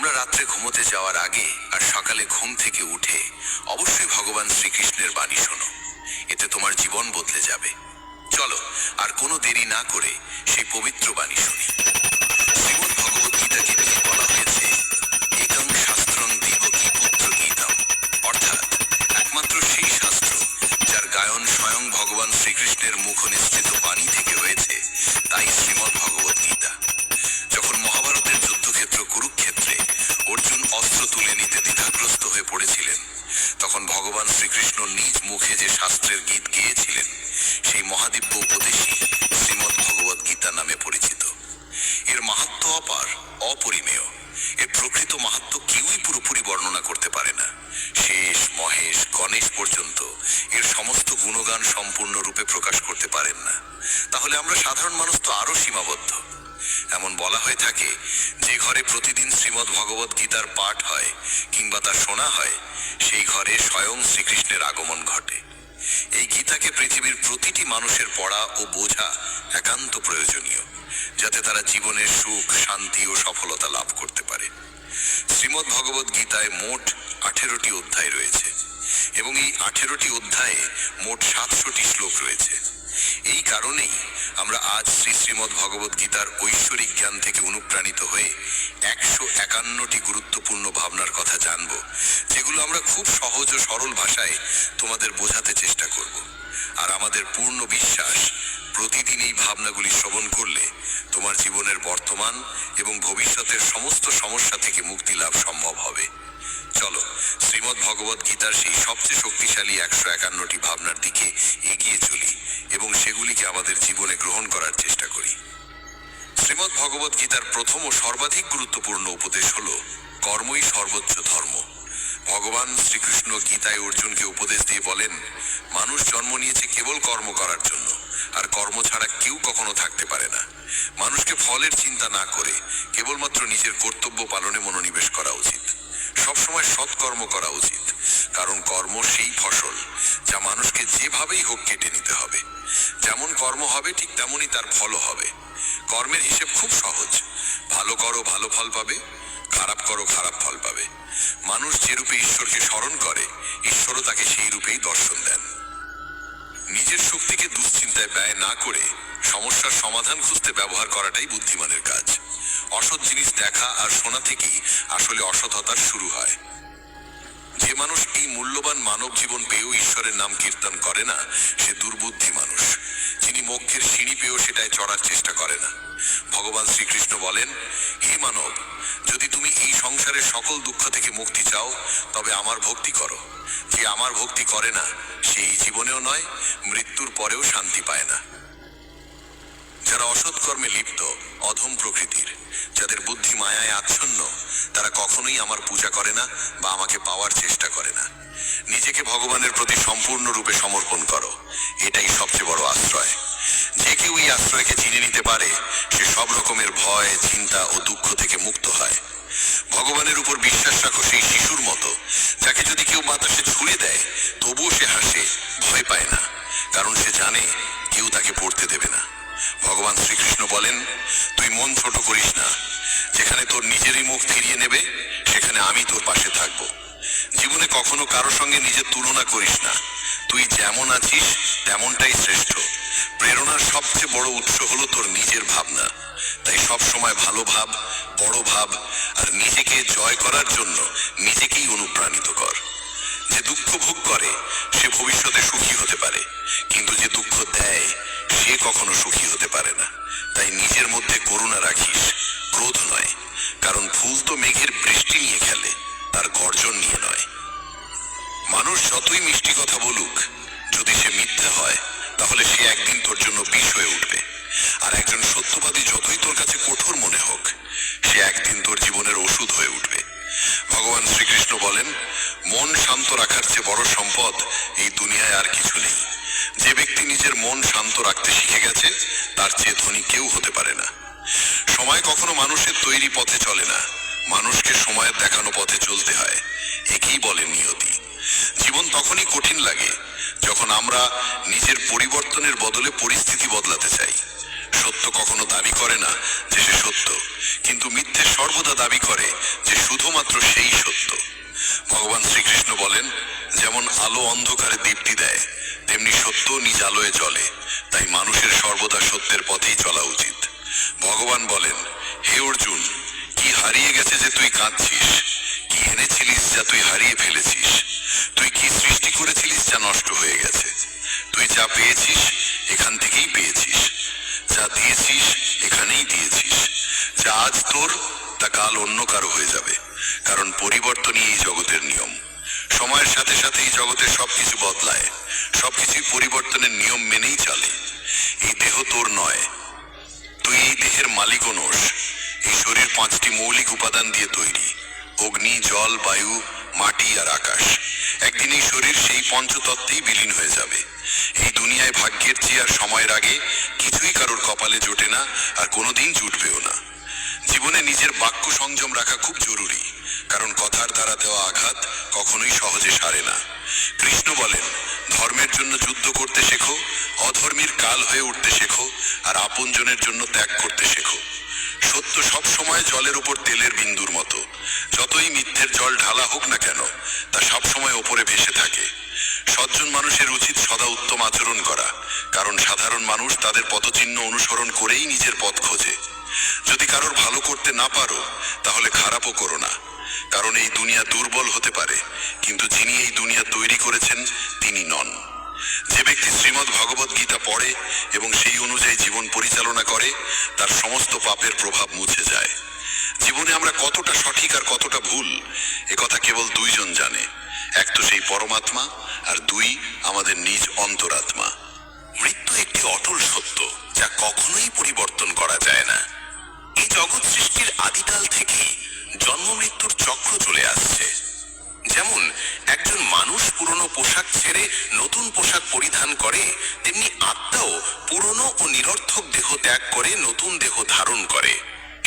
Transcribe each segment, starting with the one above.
তোমরা রাত্রে ঘুমোতে যাওয়ার আগে আর সকালে ঘুম থেকে উঠে অবশ্যই ভগবান শ্রীকৃষ্ণের বাণী শোনো, এতে তোমার জীবন বদলে যাবে। চলো আর কোনো দেরি না করে সেই পবিত্র বাণী শুনি। শ্রীমদ্ ভগবত গীতাকে নিয়ে বলা হয়েছে একং শাস্ত্রং দেবকী পুত্র গীতম, অর্থাৎ একমাত্র সেই শাস্ত্র যার গায়ন স্বয়ং ভগবান শ্রীকৃষ্ণের মুখ নিঃসৃত বাণী থেকে হয়েছে, তাই শ্রীমদ্ ভগবত গীতা। যখন মহাভারতের যুদ্ধক্ষেত্র কুরুক্ষেত্রে অর্জুন অস্ত্র তুলে নিতে দ্বিধাগ্রস্ত হয়ে পড়েছিলেন, তখন ভগবান শ্রীকৃষ্ণ নিজ মুখে যে শাস্ত্রের গীত গেয়েছিলেন, সেই মহাদিব্য উপদেশই শ্রীমদ্ ভগবত গীতা নামে পরিচিত। এর মাহাত্ম্য অপার, অপরিমেয়। এর প্রকৃত মাহাত্ম্য কেউই পুরোপুরি বর্ণনা করতে পারে না। শেষ, মহেশ, গণেশ পর্যন্ত এর সমস্ত গুণগান সম্পূর্ণরূপে প্রকাশ করতে পারেন না। তাহলে আমরা সাধারণ মানুষ তো আরো সীমাবদ্ধ। এমন বলা হয়ে থাকে, যে ঘরে প্রতিদিন শ্রীমদ্ ভগবত গীতার পাঠ হয় কিংবা তা শোনা হয়, সেই ঘরে স্বয়ং শ্রীকৃষ্ণের আগমন ঘটে। এই গীতাকে পৃথিবীর প্রতিটি মানুষের পড়া ও বোঝা একান্ত প্রয়োজনীয়, যাতে তারা জীবনের সুখ, শান্তি ও সফলতা লাভ করতে পারে। শ্রীমদ্ ভগবত গীতায় মোট 18টি অধ্যায় রয়েছে এবং এই 18টি অধ্যায়ে মোট 700টি শ্লোক রয়েছে। এই কারণেই আমরা আজ শ্রীমদ্ ভগবত গীতার ঐশ্বরিক জ্ঞান থেকে অনুপ্রাণিত হয়ে 151টি গুরুত্বপূর্ণ ভাবনার কথা জানব, যেগুলো আমরা খুব সহজ ও সরল ভাষায় তোমাদের বোঝাতে চেষ্টা করব। আর আমাদের পূর্ণ বিশ্বাস, প্রতিদিন এই ভাবনাগুলি শ্রবণ করলে তোমার জীবনের বর্তমান এবং ভবিষ্যতের সমস্ত সমস্যা থেকে মুক্তি লাভ সম্ভব হবে। চলো শ্রীমদ্ ভগবত গীতার সেই সবচেয়ে শক্তিশালী 151টি ভাবনার দিকে এগিয়ে চলি এবং সেগুলিকে আমাদের জীবনে গ্রহণ করার চেষ্টা করি। শ্রীমদ্ ভগবত গীতার প্রথম ও সর্বাধিক গুরুত্বপূর্ণ উপদেশ হল কর্মই সর্বোচ্চ ধর্ম। ভগবান শ্রীকৃষ্ণ গীতায় অর্জুনকে উপদেশ দিয়ে বলেন, মানুষ জন্ম নিয়েছে কেবল কর্ম করার জন্য, আর কর্ম ছাড়া কেউ কখনো থাকতে পারে না। মানুষকে ফলের চিন্তা না করে কেবলমাত্র নিজের কর্তব্য পালনে মনোনিবেশ করা উচিত। সবসময় সৎকর্ম করা উচিত, কারণ কর্ম সেই ফসল যা মানুষকে যেভাবেই হোক কেটে নিতে হবে। যেমন কর্ম হবে ঠিক তেমনই তার ফলও হবে। কর্মের হিসেব খুব সহজ, ভালো করো ভালো ফল পাবে, খারাপ করো খারাপ ফল পাবে। মানুষ যে রূপে ঈশ্বরকে স্মরণ করে, ঈশ্বরও তাকে সেই রূপেই দর্শন দেন। নিজের শক্তিকে দুশ্চিন্তায় ব্যয় না করে সমস্যার সমাধান খুঁজতে ব্যবহার করাটাই বুদ্ধিমানের কাজ। অসৎ জিনিস দেখা আর শোনা থেকেই আসলে অসৎতার শুরু হয়। যে মানুষ এই মূল্যবান মানব জীবন পেয়েও ঈশ্বরের নাম কীর্তন করে না, সে দুর্বুদ্ধি মানুষ, যিনি মোক্ষের সিঁড়ি পেয়েও সেটায় চড়ার চেষ্টা করে না। ভগবান শ্রীকৃষ্ণ বলেন, হে মানব, যদি তুমি এই সংসারের সকল দুঃখ থেকে মুক্তি চাও, তবে আমার ভক্তি করো। যে আমার ভক্তি করে না, সেই জীবনেও নয়, মৃত্যুর পরেও শান্তি পায় না। যারা অসৎ কর্মে লিপ্ত, অধম প্রকৃতির, যাদের বুদ্ধি মায়ায় আচ্ছন্ন, তারা কখনোই আমার পূজা করে না বা আমাকে পাওয়ার চেষ্টা করে না। নিজেকে ভগবানের প্রতি সম্পূর্ণরূপে সমর্পণ করো, এটাই সবচেয়ে বড় আশ্রয়। যে কেউ এই আশ্রয়কে চিনে নিতে পারে, সে সব রকমের ভয়, চিন্তা ও দুঃখ থেকে মুক্ত হয়। ভগবানের উপর বিশ্বাস রাখো সেই শিশুর মতো, যাকে যদি কেউ বাতাসে ছুঁড়ে দেয় তবুও সে হাসে, ভয় পায় না, কারণ সে জানে কেউ তাকে পড়তে দেবে না। ভগবান শ্রীকৃষ্ণ বলেন, তুই মন ছোট করিস না। যেখানে তোর নিজেরই মুখ ফিরিয়ে নেবে, সেখানে আমি তোর পাশে থাকব। জীবনে কখনো কারো সঙ্গে নিজের তুলনা করিস না। তুই যেমন আছিস তেমনটাই শ্রেষ্ঠ। প্রেরণার সবচেয়ে বড় উৎস হলো তোর নিজের ভাবনা। তাই সব সময় ভালো ভাব, বড় ভাব, আর নিজেকে জয় করার জন্য নিজেকেই অনুপ্রাণিত কর। যে দুঃখ ভোগ করে সে ভবিষ্যতে সুখী হতে পারে, কিন্তু যে দুঃখ দেয় সে কখনো সুখী হতে পারে না। তাই নিজের মধ্যে করুণা রাখিস, ক্রোধ নয়, কারণ ফুল তো মেঘের বৃষ্টি নিয়ে খেলে, তার গর্জন নিয়ে নয়। মানুষ যতই মিষ্টি কথা বলুক, যদি সে মিথ্যে হয়, তাহলে সে একদিন তোর জন্য বিষ হয়ে উঠবে। আর একজন সত্যবাদী যতই তোর কাছে কঠোর মনে হোক, সে একদিন তোর জীবনের ওষুধ হয়ে উঠবে। ভগবান শ্রীকৃষ্ণ বলেন, মন শান্ত রাখার চেয়ে বড় সম্পদ এই দুনিয়ায় আর কিছু নেই। যে ব্যক্তি নিজের মন শান্ত রাখতে শিখে গেছে, তার চেয়ে ধনী কেউ হতে পারে না। সময় কখনো মানুষের তৈরি পথে চলে না, মানুষকে সময়ের দেখানো পথে চলতে হয়। একেই বলে নিয়তি। জীবন তখনই কঠিন লাগে যখন আমরা নিজের পরিবর্তনের বদলে পরিস্থিতি বদলাতে চাই। সত্য কখনো দাবি করে না যে সে সত্য, কিন্তু মিথ্যে সর্বদা দাবি করে যে শুধুমাত্র সেই সত্য। ভগবান শ্রীকৃষ্ণ বলেন, যেমন আলো অন্ধকারে দীপ্তি দেয়, তেমনি সত্য নিজ আলোয় জ্বলে। তাই মানুষের সর্বদা সত্যের পথেই চলা উচিত। ভগবান বলেন, হে অর্জুন, কি হারিয়ে গেছে যে তুই কাঁদছিস? কি এনেছিলিস যা তুই হারিয়ে ফেলেছিস? তুই কি সৃষ্টি করেছিলিস যা নষ্ট হয়ে গেছে? তুই যা পেয়েছিস এখান থেকেই পেয়েছিস, যা দিয়েছিস এখানেই দিয়েছিস। যা আজ তোর তা কাল অন্য কারো হয়ে যাবে, কারণ পরিবর্তনই এই জগতের নিয়ম। সময়ের সাথে সাথে এই জগতের সবকিছু বদলায়, সবকিছুই পরিবর্তনের নিয়ম মেনেই চলে। এই দেহ তোর নয়, তুই এই দেহের মালিকও নোস। এই শরীর 5টি মৌলিক উপাদান দিয়ে তৈরি: অগ্নি, জল, বায়ু, মাটি আর আকাশ। একদিন এই শরীর সেই পঞ্চতত্ত্বেই বিলীন হয়ে যাবে। এই দুনিয়ায় ভাগ্যের চেয়ে আর সময়ের আগে কিছুই কারোর কপালে জোটে না, আর কোনোদিন জুটবেও না। জীবনে নিজের বাক্য সংযম রাখা খুব জরুরি, কারণ কথার দ্বারা দেওয়া আঘাত কখনোই সহজে সারে না। কৃষ্ণ বলেন, ধর্মের জন্য যুদ্ধ করতে শেখো, অধর্মীর কাল হয়ে উঠতে শেখো, আর আপনজনের জন্য ত্যাগ করতে শেখো। সত্য সব সময় জলের উপর তেলের বিন্দুর মতো। যতই মিথ্যের জল ঢালা হোক না কেন, তা সব সময় ওপরে ভেসে থাকে। সজ্জন মানুষের উচিত সদা উত্তম আচরণ করা, কারণ সাধারণ মানুষ তাদের পথচিহ্ন অনুসরণ করেই নিজের পথ খোঁজে। যদি কারোর ভালো করতে না পারো, তাহলে খারাপও করো না, কারণ এই দুনিয়া দুর্বল হতে পারে, কিন্তু যিনি এই দুনিয়া তৈরি করেছেন তিনি নন। যে ব্যক্তি শ্রীমদ্ ভগবত গীতা পড়ে এবং সেই অনুযায়ী জীবন পরিচালনা করে, তার সমস্ত পাপের প্রভাব মুছে যায়। জীবনে আমরা কতটা সঠিক আর কতটা ভুল, একথা কেবল দুইজন জানে। এক তো সেই পরমাত্মা, আর দুই আমাদের নিজ অন্তরাত্মা। মৃত্যু একটি অটল সত্য, যা কখনোই পরিবর্তন করা যায় না। এই জগৎ সৃষ্টির আদিকাল থেকেই জন্ম মৃত্যুর চক্র চলে আসছে। যেমন একজন মানুষ পুরনো পোশাক ছেড়ে নতুন পোশাক পরিধান করে, তেমনি আত্মাও পুরনো ও নিরর্থক দেহ ত্যাগ করে নতুন দেহ ধারণ করে।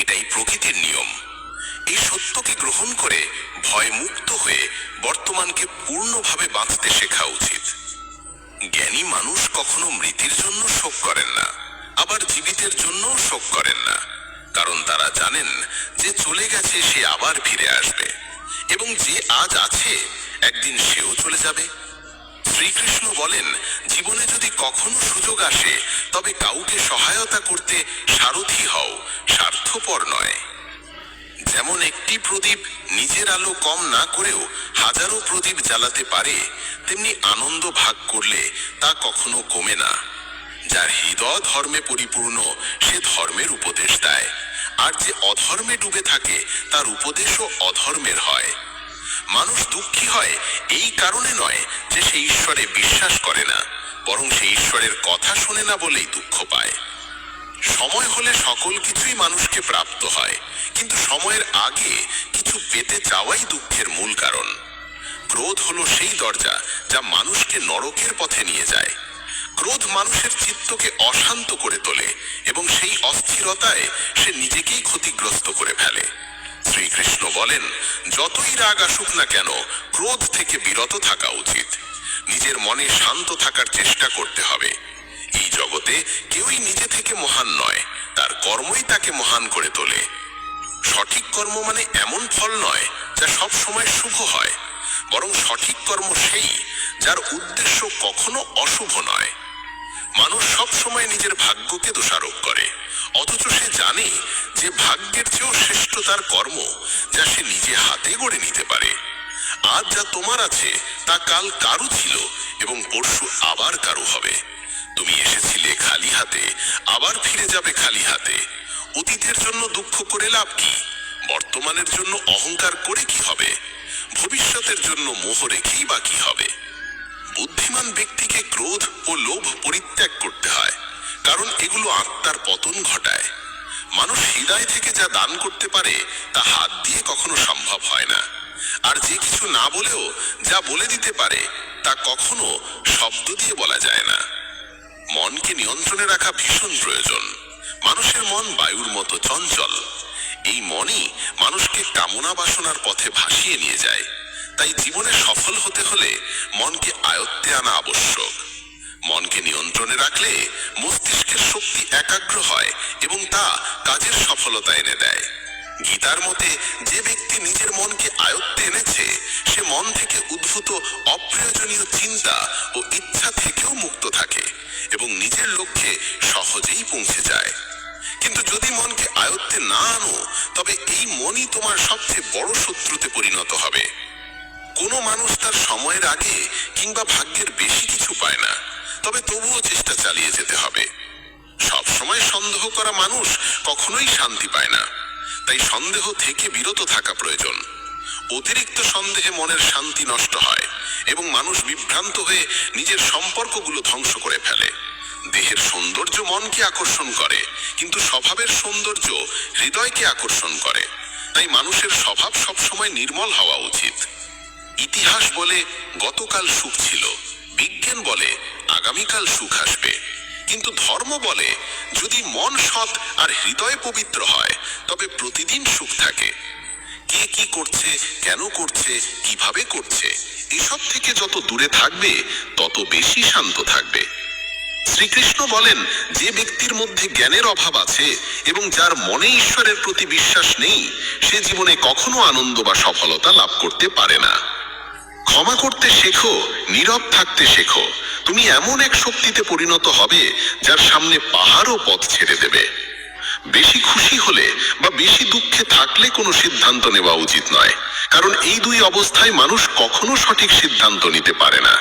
এটাই প্রকৃতির নিয়ম। এই সত্যকে গ্রহণ করে ভয়মুক্ত হয়ে বর্তমানকে পূর্ণভাবে বাঁচতে শেখা উচিত। জ্ঞানী মানুষ কখনো মৃতের জন্য শোক করেন না, আবার জীবিতের জন্য শোক করেন না, কারণ তারা জানেন যে চলে গেছে সে আবার ফিরে আসবে, এবং যে আজ আছে একদিন সেও চলে যাবে। শ্রীকৃষ্ণ বলেন, জীবনে যদি কখনো সুযোগ আসে, তবে কাউকে সহায়তা করতে সারথি হও, স্বার্থপর নয়। যেমন একটি প্রদীপ নিজের আলো কম না করেও হাজারো প্রদীপ জ্বালাতে পারে, তেমনি আনন্দ ভাগ করলে তা কখনো কমে না। যার হৃদয় ধর্মে পরিপূর্ণ, সে ধর্মের উপদেশ দেয়, আর যে অধর্মে ডুবে থাকে তার উপদেশও অধর্মের হয়। মানুষ দুঃখী হয় এই কারণে নয় যে সে ঈশ্বরে বিশ্বাস করে না, বরং সে ঈশ্বরের কথা শোনে না বলেই দুঃখ পায়। সময় হলে সকল কিছুই মানুষকে প্রাপ্ত হয়, কিন্তু সময়ের আগে কিছু পেতে চাওয়াই দুঃখের মূল কারণ। ক্রোধ হলো সেই দরজা যা মানুষকে নরকের পথে নিয়ে যায়। ক্রোধ মানুষের চিত্তকে অশান্ত করে তোলে, এবং সেই অস্থিরতায় সে নিজেকেই ক্ষতিগ্রস্ত করে ফেলে। শ্রীকৃষ্ণ বলেন, যতই রাগ আসুক না কেন, ক্রোধ থেকে বিরত থাকা উচিত। নিজের মনে শান্ত থাকার চেষ্টা করতে হবে। এই জগতে কেউই নিজে থেকে মহান নয়, তার কর্মই তাকে মহান করে তোলে। সঠিক কর্ম মানে এমন ফল নয় যা সব সময় শুভ হয়, বরং সঠিক কর্ম সেই যার উদ্দেশ্য কখনো অশুভ নয়। মানুষ সব সময় নিজের ভাগ্যকে দোষারোপ করে, অথচ সে জানে যে ভাগ্যের চেয়েও শ্রেষ্ঠ তার কর্ম, যা সে নিজে হাতে গড়ে নিতে পারে। আজ যা তোমার আছে তা কাল কারু ছিল, এবং পরশু আবার কারু হবে। তুমি এসেছিলে খালি হাতে, আবার ফিরে যাবে খালি হাতে। অতীতের জন্য দুঃখ করে লাভ কি? বর্তমানের জন্য অহংকার করে কি হবে? ভবিষ্যতের জন্য মোহ রেখেই বা কি হবে? বুদ্ধিমান ব্যক্তিকে ক্রোধ ও লোভ পরিত্যাগ করতে হয়, কারণ এগুলো আত্মার পতন ঘটায়। মানুষ হৃদয় থেকে যা দান করতে পারে তা হাত দিয়ে কখনো সম্ভব হয় না, আর যে কিছু না বলেও যা বলে দিতে পারে তা কখনো শব্দ দিয়ে বলা যায় না। মনকে নিয়ন্ত্রণে রাখা ভীষণ প্রয়োজন। মানুষের মন বায়ুর মতো চঞ্চল। এই মনই মানুষকে কামনা বাসনার পথে ভাসিয়ে নিয়ে যায়। তাই জীবনে সফল হতে হলে মনকে আয়ত্তে আনা আবশ্যক। মনকে নিয়ন্ত্রণে রাখলে মস্তিষ্কের শক্তি একাগ্র হয় এবং তা কাজের সফলতা এনে দেয়। গীতার মতে যে ব্যক্তি নিজের মনকে আয়ত্তে এনেছে সে মন থেকে উদ্ভূত অপ্রয়োজনীয় চিন্তা ও ইচ্ছা থেকেও মুক্ত থাকে এবং নিজের লক্ষ্যে সহজেই পৌঁছে যায়। কিন্তু যদি মনকে আয়ত্তে না আনো তবে এই মনই তোমার সবচেয়ে বড় শত্রুতে পরিণত হবে। কোনো মানুষ তার সময়ের আগে কিংবা ভাগ্যের বেশি কিছু পায় না, তবে তবুও চেষ্টা চালিয়ে যেতে হবে। সব সময় সন্দেহ করা মানুষ কখনোই শান্তি পায় না, তাই সন্দেহ থেকে বিরত থাকা প্রয়োজন। অতিরিক্ত সন্দেহে মনের শান্তি নষ্ট হয় এবং মানুষ বিভ্রান্ত হয়ে নিজের সম্পর্কগুলো ধ্বংস করে ফেলে। দেহের সৌন্দর্য মনকে আকর্ষণ করে, কিন্তু স্বভাবের সৌন্দর্য হৃদয়কে আকর্ষণ করে। তাই মানুষের স্বভাব সবসময় নির্মল হওয়া উচিত। ইতিহাস বলে গতকাল সুখ ছিল, বিজ্ঞান বলে আগামীকাল সুখ আসবে, কিন্তু ধর্ম বলে যদি মন সৎ আর হৃদয় পবিত্র হয় তবে প্রতিদিন সুখ থাকে। কে কি করছে, কেন করছে, কিভাবে করছে, এসব থেকে যত দূরে থাকবে তত বেশি শান্ত থাকবে। শ্রীকৃষ্ণ বলেন, যে ব্যক্তির মধ্যে জ্ঞানের অভাব আছে এবং যার মনে ঈশ্বরের প্রতি বিশ্বাস নেই সে জীবনে কখনো আনন্দ বা সফলতা লাভ করতে পারে না। ক্ষমা করতে শেখো, নীরব থাকতে শেখো, তুমি এমন এক শক্তিতে পরিণত হবে যার সামনে পাহাড়ও পথ ছেড়ে দেবে। বেশি খুশি হলে বা বেশি দুঃখে থাকলে কোনো সিদ্ধান্ত নেওয়া উচিত নয়, কারণ এই দুই অবস্থায় মানুষ কখনো সঠিক সিদ্ধান্ত নিতে পারে না।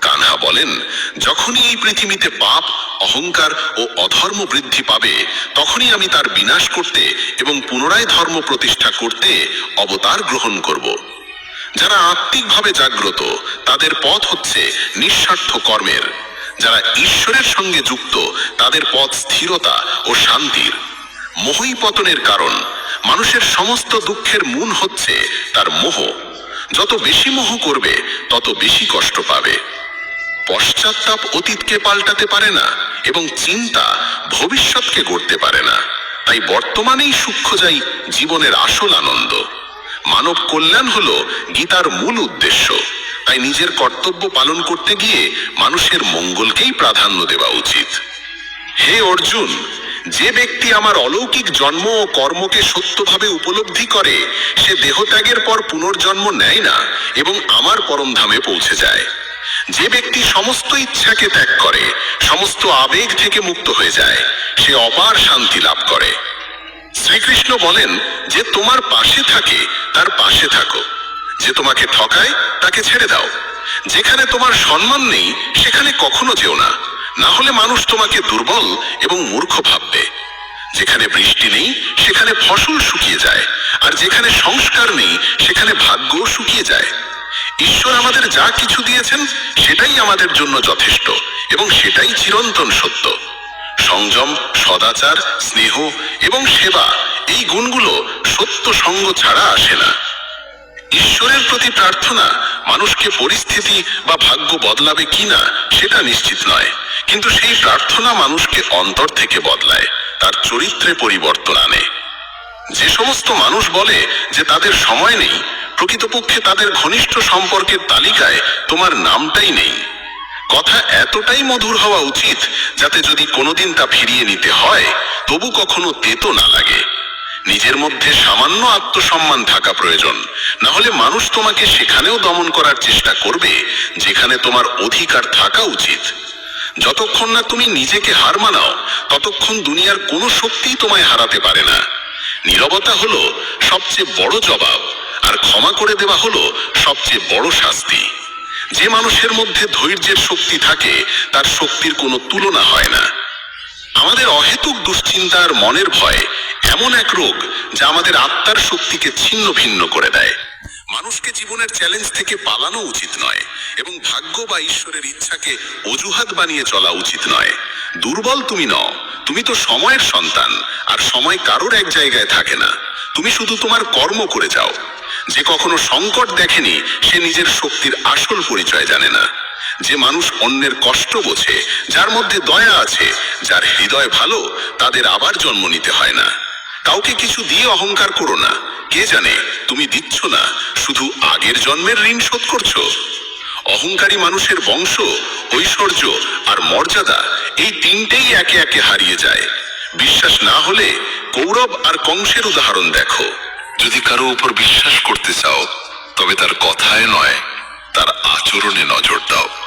কানহা বলেন, যখনই এই পৃথিবীতে পাপ, অহংকার ও অধর্ম বৃদ্ধি পাবে তখনই আমি তার বিনাশ করতে এবং পুনরায় ধর্ম প্রতিষ্ঠা করতে অবতার গ্রহণ করব। যারা আত্মিকভাবে জাগ্রত তাদের পথ হচ্ছে নিঃস্বার্থ কর্মের, যারা ঈশ্বরের সঙ্গে যুক্ত তাদের পথ স্থিরতা ও শান্তির। মোহই পতনের কারণ, মানুষের সমস্ত দুঃখের মূল হচ্ছে তার মোহ। যত বেশি মোহ করবে তত বেশি কষ্ট পাবে। পশ্চাত্তাপ অতীতকে পাল্টাতে পারে না এবং চিন্তা ভবিষ্যৎকে গড়তে পারে না। তাই বর্তমানেই সুখ খোঁজাই জীবনের আসল আনন্দ। মানব কল্যাণ হলো গীতার মূল উদ্দেশ্য, তাই নিজের কর্তব্য পালন করতে গিয়ে মানুষের মঙ্গলকেই প্রাধান্য দেওয়া উচিত। হে অর্জুন, যে ব্যক্তি আমার অলৌকিক জন্ম ও কর্মকে সত্যভাবে উপলব্ধি করে সে দেহত্যাগের পর পুনর্জন্ম নেয় না এবং আমার পরমধামে পৌঁছে যায়। যে ব্যক্তি সমস্ত ইচ্ছাকে ত্যাগ করে, সমস্ত আবেগ থেকে মুক্ত হয়ে যায়, সে অপার শান্তি লাভ করে। শ্রীকৃষ্ণ বলেন, যে তোমার পাশে থাকে তার পাশে থাকো, যে তোমাকে ঠকায় তাকে ছেড়ে দাও। যেখানে তোমার সম্মান নেই সেখানে কখনো যেও না, না হলে মানুষ তোমাকে দুর্বল এবং মূর্খ ভাববে। যেখানে বৃষ্টি নেই সেখানে ফসল শুকিয়ে যায়, আর যেখানে সংস্কার নেই সেখানে ভাগ্যও শুকিয়ে যায়। ঈশ্বর আমাদের যা কিছু দিয়েছেন সেটাই আমাদের জন্য যথেষ্ট এবং সেটাই চিরন্তন সত্য। সংযম, সদাচার, স্নেহ এবং সেবা, এই গুণগুলো সত্য সঙ্গ ছাড়া আসে না। ঈশ্বরের প্রতি প্রার্থনা মানুষকে পরিস্থিতি বা ভাগ্য বদলাবে কিনা সেটা নিশ্চিত নয়, কিন্তু সেই প্রার্থনা মানুষকে অন্তর থেকে বদলায়, তার চরিত্রে পরিবর্তন আনে। যে সমস্ত মানুষ বলে যে তাদের সময় নেই, প্রকৃতপক্ষে তাদের ঘনিষ্ঠ সম্পর্কের তালিকায় তোমার নামটাই নেই। কথা এতটাই মধুর হওয়া উচিত যাতে যদি কোনোদিন তা ফিরিয়ে নিতে হয় তবু কখনো তেতো না লাগে। নিজের মধ্যে সামান্য আত্মসম্মান থাকা প্রয়োজন, না হলে মানুষ তোমাকে সেখানেও দমন করার চেষ্টা করবে যেখানে তোমার অধিকার থাকা উচিত। যতক্ষণ না তুমি নিজেকে হার মানাও ততক্ষণ দুনিয়ার কোনো শক্তিই তোমায় হারাতে পারে না। নীরবতা হলো সবচেয়ে বড় জবাব, আর ক্ষমা করে দেওয়া হলো সবচেয়ে বড় শাস্তি। যে মানুষের মধ্যে ধৈর্যের শক্তি থাকে তার শক্তির কোনো তুলনা হয় না। আমাদের অহেতুক দুশ্চিন্তা আর মনের ভয় এমন এক রোগ যা আমাদের আত্মার শক্তিকে ছিন্ন ভিন্ন করে দেয়। মানুষকে জীবনের চ্যালেঞ্জ থেকে পালানো উচিত নয় এবং ভাগ্য বা ঈশ্বরের ইচ্ছাকে অজুহাত বানিয়ে চলা উচিত নয়। দুর্বল তুমি নও, তুমি তো সময়ের সন্তান, আর সময় কারোর এক জায়গায় থাকে না। তুমি শুধু তোমার কর্ম করে যাও। যে কখনো সংকট দেখেনি সে নিজের শক্তির আসল পরিচয় জানে না। যে মানুষ অন্যের কষ্ট বোঝে, যার মধ্যে দয়া আছে, যার হৃদয় ভালো, তাদের আবার জন্ম নিতে হয় না। কাউকে কিছু দিয়ে অহংকার করো না, কে জানে তুমি দিচ্ছ না, শুধু আগের জন্মের ঋণ শোধ করছো। অহংকারী মানুষের বংশ, ঐশ্বর্য আর মর্যাদা এই তিনটেই একে একে হারিয়ে যায়। বিশ্বাস না হলে কৌরব আর কংসের উদাহরণ দেখো। যদি কারো উপর বিশ্বাস করতে চাও তবে তার কথায় নয়, তার আচরণে নজর দাও।